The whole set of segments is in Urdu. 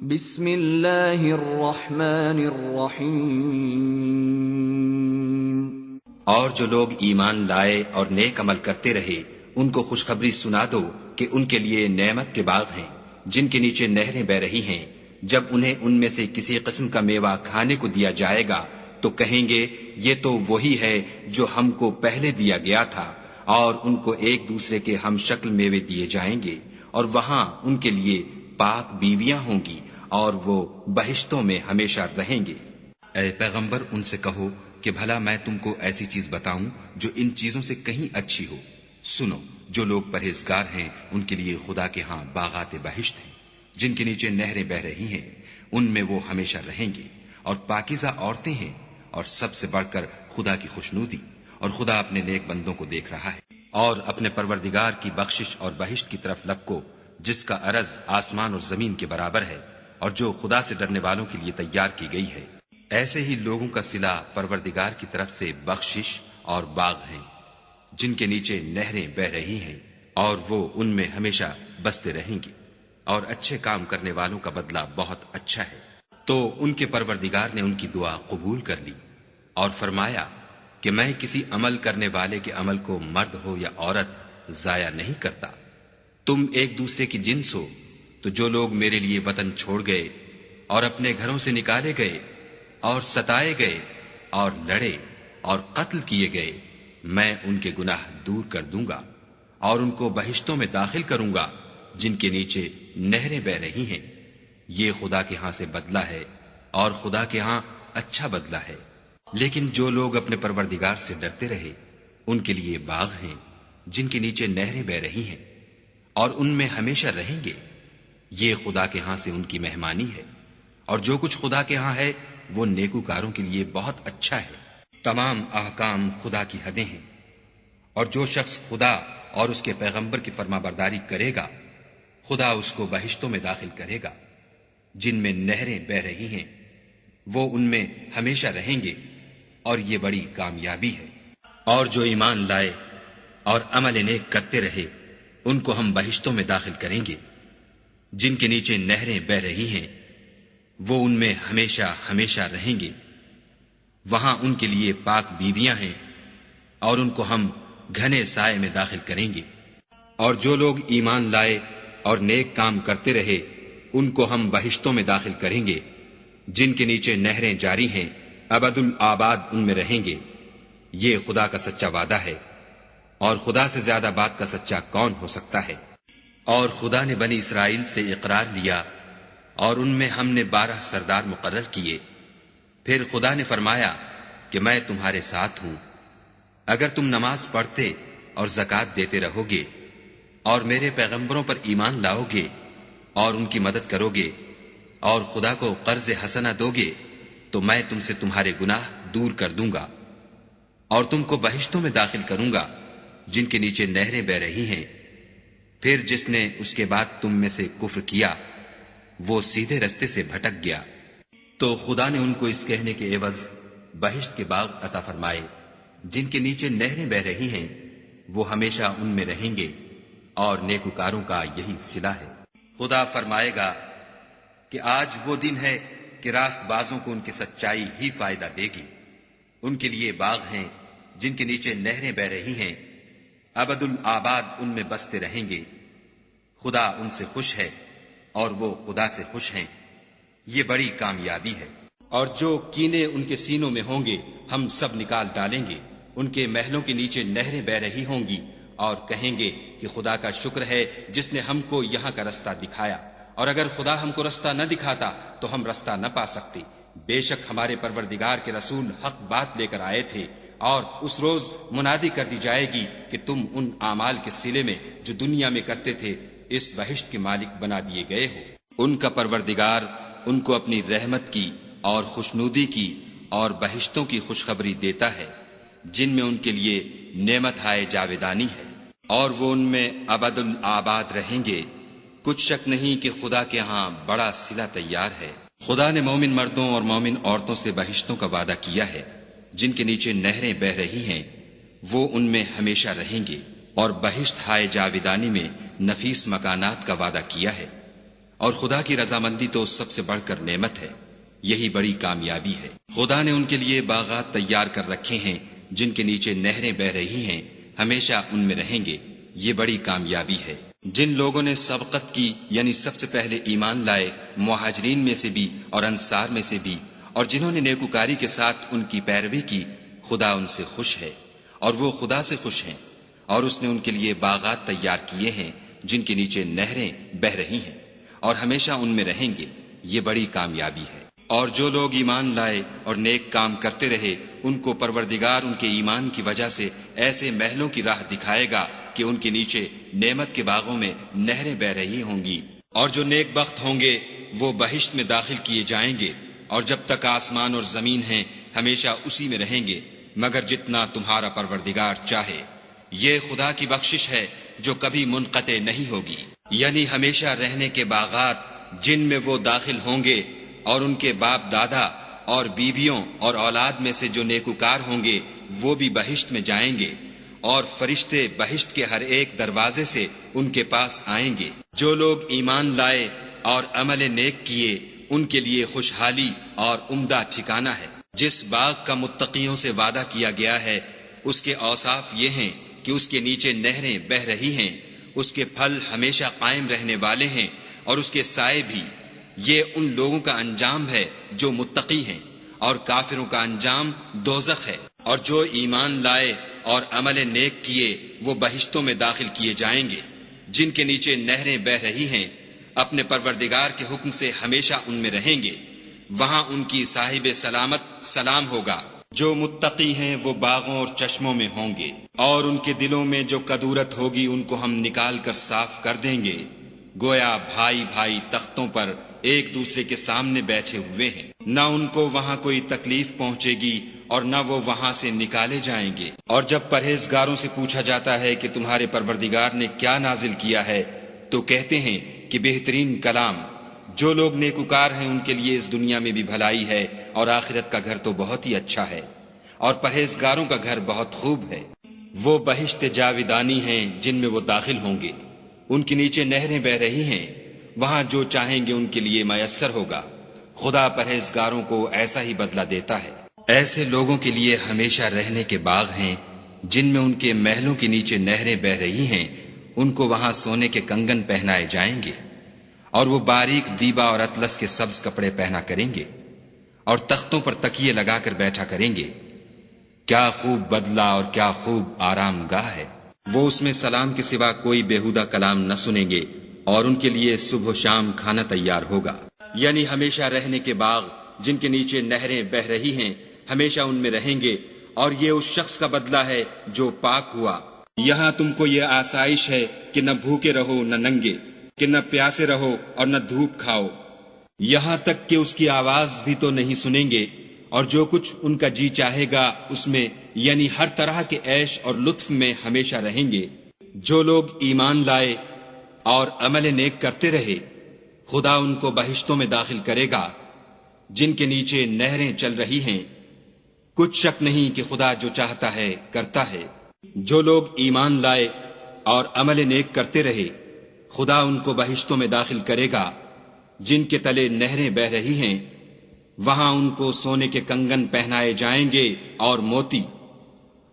بسم اللہ الرحمن الرحیم۔ اور جو لوگ ایمان لائے اور نیک عمل کرتے رہے ان کو خوشخبری سنا دو کہ ان کے لیے نعمت کے باغ ہیں جن کے نیچے نہریں بہ رہی ہیں۔ جب انہیں ان میں سے کسی قسم کا میوہ کھانے کو دیا جائے گا تو کہیں گے یہ تو وہی ہے جو ہم کو پہلے دیا گیا تھا، اور ان کو ایک دوسرے کے ہم شکل میوے دیے جائیں گے، اور وہاں ان کے لیے پاک بیویاں ہوں گی اور وہ بہشتوں میں ہمیشہ رہیں گے۔ اے پیغمبر ان سے کہو کہ بھلا میں تم کو ایسی چیز بتاؤں جو ان چیزوں سے کہیں اچھی ہو۔ سنو، جو لوگ پرہیزگار ہیں ان کے لیے خدا کے ہاں باغات بہشت ہیں جن کے نیچے نہریں بہ رہی ہیں، ان میں وہ ہمیشہ رہیں گے، اور پاکیزہ عورتیں ہیں، اور سب سے بڑھ کر خدا کی خوشنودی، اور خدا اپنے نیک بندوں کو دیکھ رہا ہے۔ اور اپنے پروردگار کی بخشش اور بہشت کی طرف لپکو جس کا عرض آسمان اور زمین کے برابر ہے، اور جو خدا سے ڈرنے والوں کے لیے تیار کی گئی ہے۔ ایسے ہی لوگوں کا صلہ پروردگار کی طرف سے بخشش اور باغ ہیں جن کے نیچے نہریں بہ رہی ہیں، اور وہ ان میں ہمیشہ بستے رہیں گے، اور اچھے کام کرنے والوں کا بدلہ بہت اچھا ہے۔ تو ان کے پروردگار نے ان کی دعا قبول کر لی اور فرمایا کہ میں کسی عمل کرنے والے کے عمل کو مرد ہو یا عورت ضائع نہیں کرتا۔ تم ایک دوسرے کی جنس ہو، تو جو لوگ میرے لیے وطن چھوڑ گئے اور اپنے گھروں سے نکالے گئے اور ستائے گئے اور لڑے اور قتل کیے گئے، میں ان کے گناہ دور کر دوں گا اور ان کو بہشتوں میں داخل کروں گا جن کے نیچے نہریں بہ رہی ہیں۔ یہ خدا کے ہاں سے بدلہ ہے، اور خدا کے ہاں اچھا بدلہ ہے۔ لیکن جو لوگ اپنے پروردگار سے ڈرتے رہے ان کے لیے باغ ہیں جن کے نیچے نہریں بہ رہی ہیں، اور ان میں ہمیشہ رہیں گے۔ یہ خدا کے ہاں سے ان کی مہمانی ہے، اور جو کچھ خدا کے ہاں ہے وہ نیکوکاروں کے لیے بہت اچھا ہے۔ تمام احکام خدا کی حدیں ہیں، اور جو شخص خدا اور اس کے پیغمبر کی فرما برداری کرے گا خدا اس کو بہشتوں میں داخل کرے گا جن میں نہریں بہ رہی ہیں، وہ ان میں ہمیشہ رہیں گے، اور یہ بڑی کامیابی ہے۔ اور جو ایمان لائے اور عمل نیک کرتے رہے ان کو ہم بہشتوں میں داخل کریں گے جن کے نیچے نہریں بہ رہی ہیں، وہ ان میں ہمیشہ ہمیشہ رہیں گے، وہاں ان کے لیے پاک بیویاں ہیں، اور ان کو ہم گھنے سائے میں داخل کریں گے۔ اور جو لوگ ایمان لائے اور نیک کام کرتے رہے ان کو ہم بہشتوں میں داخل کریں گے جن کے نیچے نہریں جاری ہیں، ابد الآباد ان میں رہیں گے۔ یہ خدا کا سچا وعدہ ہے، اور خدا سے زیادہ بات کا سچا کون ہو سکتا ہے؟ اور خدا نے بنی اسرائیل سے اقرار لیا اور ان میں ہم نے 12 سردار مقرر کیے۔ پھر خدا نے فرمایا کہ میں تمہارے ساتھ ہوں، اگر تم نماز پڑھتے اور زکوٰۃ دیتے رہو گے اور میرے پیغمبروں پر ایمان لاؤ گے اور ان کی مدد کرو گے اور خدا کو قرض حسنہ دو گے تو میں تم سے تمہارے گناہ دور کر دوں گا، اور تم کو بہشتوں میں داخل کروں گا جن کے نیچے نہریں بہ رہی ہیں۔ پھر جس نے اس کے بعد تم میں سے کفر کیا وہ سیدھے رستے سے بھٹک گیا۔ تو خدا نے ان کو اس کہنے کے عوض بہشت کے باغ عطا فرمائے جن کے نیچے نہریں بہ رہی ہیں، وہ ہمیشہ ان میں رہیں گے، اور نیکوکاروں کا یہی صلہ ہے۔ خدا فرمائے گا کہ آج وہ دن ہے کہ راست بازوں کو ان کی سچائی ہی فائدہ دے گی۔ ان کے لیے باغ ہیں جن کے نیچے نہریں بہ رہی ہیں، ابد الآباد ان میں بستے رہیں گے۔ خدا ان سے خوش ہے اور وہ خدا سے خوش ہیں، یہ بڑی کامیابی ہے۔ اور جو کینے ان کے سینوں میں ہوں گے ہم سب نکال ڈالیں گے، ان کے محلوں کے نیچے نہریں بہ رہی ہوں گی، اور کہیں گے کہ خدا کا شکر ہے جس نے ہم کو یہاں کا رستہ دکھایا، اور اگر خدا ہم کو رستہ نہ دکھاتا تو ہم رستہ نہ پا سکتے۔ بے شک ہمارے پروردگار کے رسول حق بات لے کر آئے تھے، اور اس روز منادی کر دی جائے گی کہ تم ان اعمال کے صلے میں جو دنیا میں کرتے تھے اس بہشت کے مالک بنا دیے گئے ہو۔ ان کا پروردگار ان کو اپنی رحمت کی اور خوشنودی کی اور بہشتوں کی خوشخبری دیتا ہے جن میں ان کے لیے نعمت ہائے جاویدانی ہے، اور وہ ان میں ابد الآباد رہیں گے۔ کچھ شک نہیں کہ خدا کے ہاں بڑا صلہ تیار ہے۔ خدا نے مومن مردوں اور مومن عورتوں سے بہشتوں کا وعدہ کیا ہے جن کے نیچے نہریں بہ رہی ہیں، وہ ان میں ہمیشہ رہیں گے، اور بہشت ہائے جاویدانی میں نفیس مکانات کا وعدہ کیا ہے، اور خدا کی رضامندی تو سب سے بڑھ کر نعمت ہے، یہی بڑی کامیابی ہے۔ خدا نے ان کے لیے باغات تیار کر رکھے ہیں جن کے نیچے نہریں بہہ رہی ہیں، ہمیشہ ان میں رہیں گے، یہ بڑی کامیابی ہے۔ جن لوگوں نے سبقت کی یعنی سب سے پہلے ایمان لائے، مہاجرین میں سے بھی اور انصار میں سے بھی، اور جنہوں نے نیکوکاری کے ساتھ ان کی پیروی کی، خدا ان سے خوش ہے اور وہ خدا سے خوش ہیں، اور اس نے ان کے لیے باغات تیار کیے ہیں جن کے نیچے نہریں بہہ رہی ہیں اور ہمیشہ ان میں رہیں گے، یہ بڑی کامیابی ہے۔ اور جو لوگ ایمان لائے اور نیک کام کرتے رہے، ان کو پروردگار ان کے ایمان کی وجہ سے ایسے محلوں کی راہ دکھائے گا کہ ان کے نیچے نعمت کے باغوں میں نہریں بہہ رہی ہوں گی، اور جو نیک بخت ہوں گے وہ بہشت میں داخل کیے جائیں گے، اور جب تک آسمان اور زمین ہیں ہمیشہ اسی میں رہیں گے مگر جتنا تمہارا پروردگار چاہے۔ یہ خدا کی بخشش ہے جو کبھی منقطع نہیں ہوگی، یعنی ہمیشہ رہنے کے باغات جن میں وہ داخل ہوں گے، اور ان کے باپ دادا اور بیویوں اور اولاد میں سے جو نیکوکار ہوں گے وہ بھی بہشت میں جائیں گے، اور فرشتے بہشت کے ہر ایک دروازے سے ان کے پاس آئیں گے۔ جو لوگ ایمان لائے اور عمل نیک کیے ان کے لیے خوشحالی اور عمدہ ٹھکانہ ہے۔ جس باغ کا متقیوں سے وعدہ کیا گیا ہے اس کے اوصاف یہ ہیں کہ اس کے نیچے نہریں بہہ رہی ہیں، اس کے پھل ہمیشہ قائم رہنے والے ہیں اور اس کے سائے بھی۔ یہ ان لوگوں کا انجام ہے جو متقی ہیں، اور کافروں کا انجام دوزخ ہے۔ اور جو ایمان لائے اور عمل نیک کیے وہ بہشتوں میں داخل کیے جائیں گے جن کے نیچے نہریں بہہ رہی ہیں، اپنے پروردگار کے حکم سے ہمیشہ ان میں رہیں گے، وہاں ان کی صاحب سلامت سلام ہوگا۔ جو متقی ہیں وہ باغوں اور چشموں میں ہوں گے، اور ان کے دلوں میں جو کدورت ہوگی ان کو ہم نکال کر صاف کر دیں گے، گویا بھائی بھائی تختوں پر ایک دوسرے کے سامنے بیٹھے ہوئے ہیں، نہ ان کو وہاں کوئی تکلیف پہنچے گی اور نہ وہ وہاں سے نکالے جائیں گے۔ اور جب پرہیزگاروں سے پوچھا جاتا ہے کہ تمہارے پروردگار نے کیا نازل کیا ہے تو کہتے ہیں کہ بہترین کلام۔ جو لوگ نیکوکار ہیں ان کے لیے اس دنیا میں بھی بھلائی ہے اور آخرت کا گھر تو بہت ہی اچھا ہے، اور پرہیزگاروں کا گھر بہت خوب ہے۔ وہ بہشت جاودانی ہیں جن میں وہ داخل ہوں گے، ان کے نیچے نہریں بہہ رہی ہیں، وہاں جو چاہیں گے ان کے لیے میسر ہوگا۔ خدا پرہیزگاروں کو ایسا ہی بدلہ دیتا ہے۔ ایسے لوگوں کے لیے ہمیشہ رہنے کے باغ ہیں جن میں ان کے محلوں کے نیچے نہریں بہہ رہی ہیں، ان کو وہاں سونے کے کنگن پہنائے جائیں گے، اور وہ باریک دیبا اور اطلس کے سبز کپڑے پہنا کریں گے، اور تختوں پر تکیے لگا کر بیٹھا کریں گے۔ کیا خوب بدلہ اور کیا خوب آرام گاہ ہے۔ وہ اس میں سلام کے سوا کوئی بیہودہ کلام نہ سنیں گے، اور ان کے لیے صبح و شام کھانا تیار ہوگا۔ یعنی ہمیشہ رہنے کے باغ جن کے نیچے نہریں بہہ رہی ہیں، ہمیشہ ان میں رہیں گے، اور یہ اس شخص کا بدلہ ہے جو پاک ہوا۔ یہاں تم کو یہ آسائش ہے کہ نہ بھوکے رہو نہ ننگے، کہ نہ پیاسے رہو اور نہ دھوپ کھاؤ، یہاں تک کہ اس کی آواز بھی تو نہیں سنیں گے، اور جو کچھ ان کا جی چاہے گا اس میں یعنی ہر طرح کے عیش اور لطف میں ہمیشہ رہیں گے۔ جو لوگ ایمان لائے اور عمل نیک کرتے رہے خدا ان کو بہشتوں میں داخل کرے گا جن کے نیچے نہریں چل رہی ہیں۔ کچھ شک نہیں کہ خدا جو چاہتا ہے کرتا ہے۔ جو لوگ ایمان لائے اور عمل نیک کرتے رہے خدا ان کو بہشتوں میں داخل کرے گا جن کے تلے نہریں بہہ رہی ہیں، وہاں ان کو سونے کے کنگن پہنائے جائیں گے اور موتی،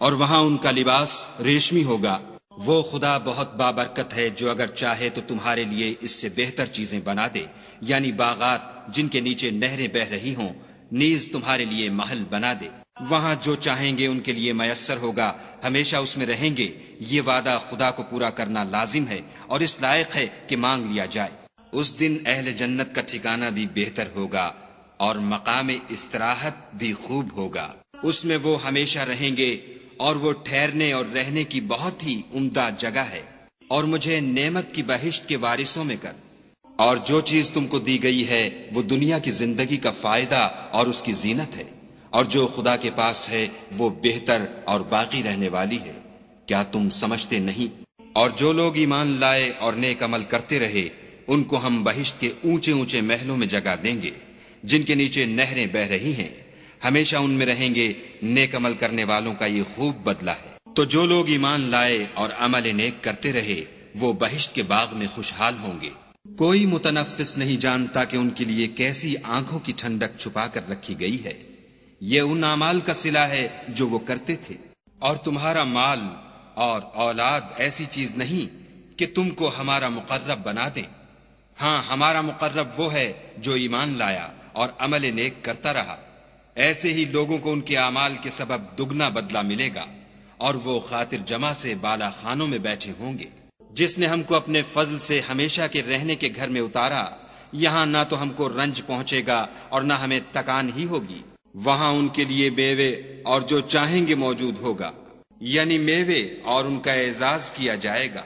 اور وہاں ان کا لباس ریشمی ہوگا۔ وہ خدا بہت بابرکت ہے جو اگر چاہے تو تمہارے لیے اس سے بہتر چیزیں بنا دے، یعنی باغات جن کے نیچے نہریں بہہ رہی ہوں، نیز تمہارے لیے محل بنا دے، وہاں جو چاہیں گے ان کے لیے میسر ہوگا، ہمیشہ اس میں رہیں گے۔ یہ وعدہ خدا کو پورا کرنا لازم ہے اور اس لائق ہے کہ مانگ لیا جائے۔ اس دن اہل جنت کا ٹھکانہ بھی بہتر ہوگا اور مقام استراحت بھی خوب ہوگا۔ اس میں وہ ہمیشہ رہیں گے، اور وہ ٹھہرنے اور رہنے کی بہت ہی عمدہ جگہ ہے۔ اور مجھے نعمت کی بہشت کے وارثوں میں کر۔ اور جو چیز تم کو دی گئی ہے وہ دنیا کی زندگی کا فائدہ اور اس کی زینت ہے، اور جو خدا کے پاس ہے وہ بہتر اور باقی رہنے والی ہے۔ کیا تم سمجھتے نہیں؟ اور جو لوگ ایمان لائے اور نیک عمل کرتے رہے ان کو ہم بہشت کے اونچے اونچے محلوں میں جگہ دیں گے جن کے نیچے نہریں بہہ رہی ہیں، ہمیشہ ان میں رہیں گے۔ نیک عمل کرنے والوں کا یہ خوب بدلہ ہے۔ تو جو لوگ ایمان لائے اور عمل نیک کرتے رہے وہ بہشت کے باغ میں خوشحال ہوں گے۔ کوئی متنفس نہیں جانتا کہ ان کے لیے کیسی آنکھوں کی ٹھنڈک چھپا کر رکھی گئی ہے. یہ ان اعمال کا صلہ ہے جو وہ کرتے تھے. اور تمہارا مال اور اولاد ایسی چیز نہیں کہ تم کو ہمارا مقرب بنا دیں. ہاں، ہمارا مقرب وہ ہے جو ایمان لایا اور عمل نیک کرتا رہا. ایسے ہی لوگوں کو ان کے اعمال کے سبب دگنا بدلہ ملے گا، اور وہ خاطر جمع سے بالا خانوں میں بیٹھے ہوں گے. جس نے ہم کو اپنے فضل سے ہمیشہ کے رہنے کے گھر میں اتارا، یہاں نہ تو ہم کو رنج پہنچے گا اور نہ ہمیں تکان ہی ہوگی. وہاں ان کے لیے بیوے اور جو چاہیں گے موجود ہوگا، یعنی میوے، اور ان کا اعزاز کیا جائے گا.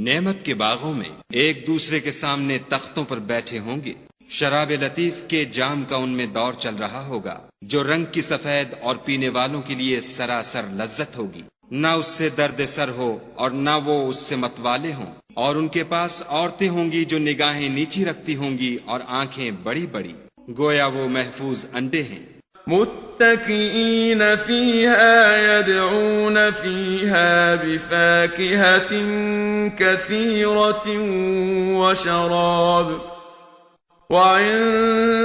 نعمت کے باغوں میں ایک دوسرے کے سامنے تختوں پر بیٹھے ہوں گے. شراب لطیف کے جام کا ان میں دور چل رہا ہوگا، جو رنگ کی سفید اور پینے والوں کے لیے سراسر لذت ہوگی. نہ اس سے درد سر ہو اور نہ وہ اس سے متوالے ہوں. اور ان کے پاس عورتیں ہوں گی جو نگاہیں نیچی رکھتی ہوں گی اور آنکھیں بڑی بڑی، گویا وہ محفوظ انڈے ہیں. متكئين فيها يدعون فيها بفاكهة كثيرة وشراب وعند